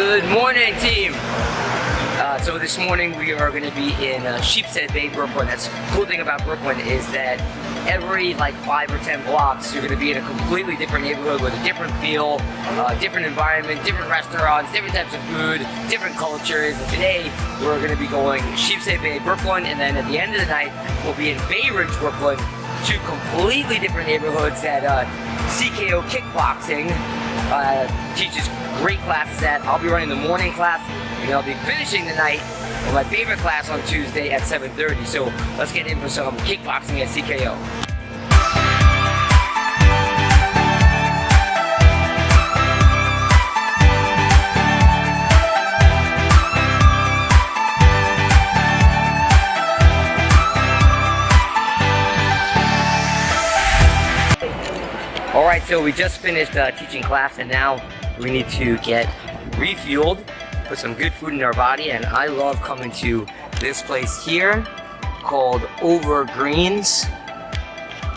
Good morning, team. So this morning we are going to be in Sheepshead Bay, Brooklyn. That's the cool thing about Brooklyn is that every like 5 or 10 blocks you're going to be in a completely different neighborhood with a different feel, different environment, different restaurants, different types of food, different cultures. And today we're going to be going Sheepshead Bay, Brooklyn, and then at the end of the night we'll be in Bay Ridge, Brooklyn. Two completely different neighborhoods that CKO Kickboxing teaches great classes at. I'll be running the morning class, and I'll be finishing the night with my favorite class on Tuesday at 7:30. So let's get in for some kickboxing at CKO. Alright, so we just finished teaching class, and now we need to get refueled, put some good food in our body. And I love coming to this place here called Over Greens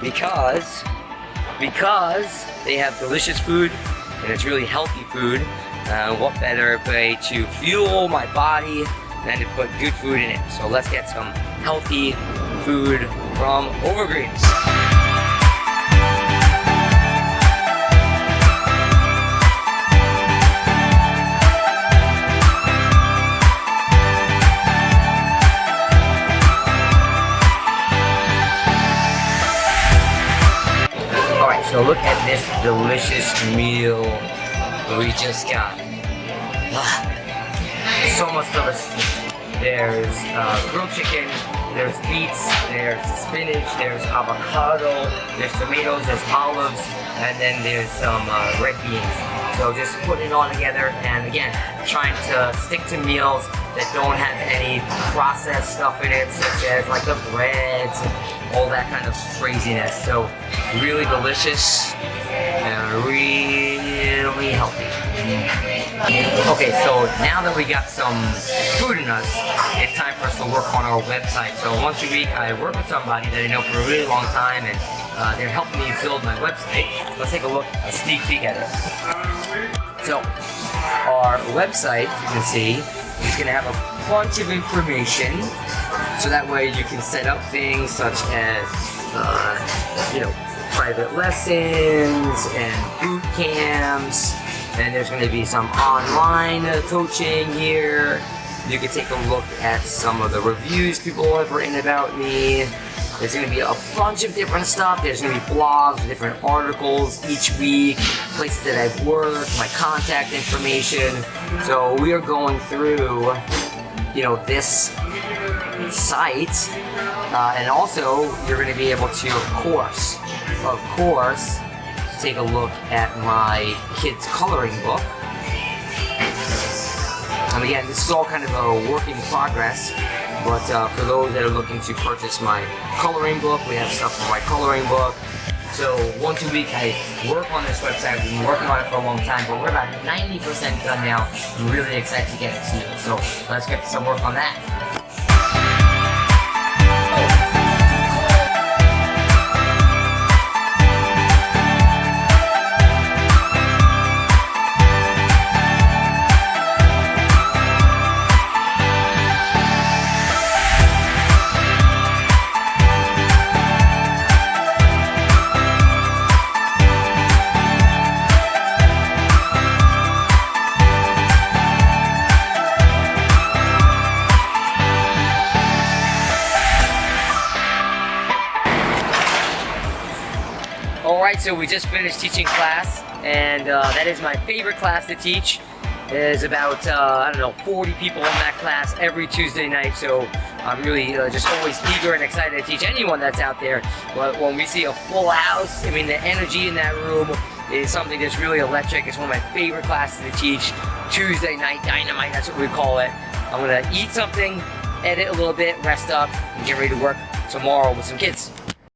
because they have delicious food and it's really healthy food. What better way to fuel my body than to put good food in it? So let's get some healthy food from Over Greens. So look at this delicious meal we just got. So much delicious. There's grilled chicken, there's beets, there's spinach, there's avocado, there's tomatoes, there's olives, and then there's some red beans. So just putting it all together, and again, trying to stick to meals that don't have any processed stuff in it, such as like the breads and all that kind of craziness. So really delicious and really healthy. Okay, so now that we got some food in us, it's time for us to work on our website. So once a week I work with somebody that I know for a really long time, and they're helping me build my website. Let's take a look, a sneak peek at it. So our website, you can see, is going to have a bunch of information, so that way you can set up things such as private lessons and boot camps, and there's going to be some online coaching here. You can take a look at some of the reviews people have written about me. There's going to be a bunch of different stuff. There's going to be blogs, different articles each week, places that I've worked, my contact information. So we are going through, this site, and also you're going to be able to, of course, take a look at my kids' coloring book. And again, this is all kind of a work in progress, but for those that are looking to purchase my coloring book, we have stuff for my coloring book. So once a week I work on this website. We've been working on it for a long time, but we're about 90% done now. I'm really excited to get it to you. So let's get some work on that. Alright, so we just finished teaching class, and that is my favorite class to teach. There's about, 40 people in that class every Tuesday night, so I'm really just always eager and excited to teach anyone that's out there. But when we see a full house, I mean, the energy in that room is something that's really electric. It's one of my favorite classes to teach. Tuesday night dynamite, that's what we call it. I'm gonna eat something, edit a little bit, rest up, and get ready to work tomorrow with some kids.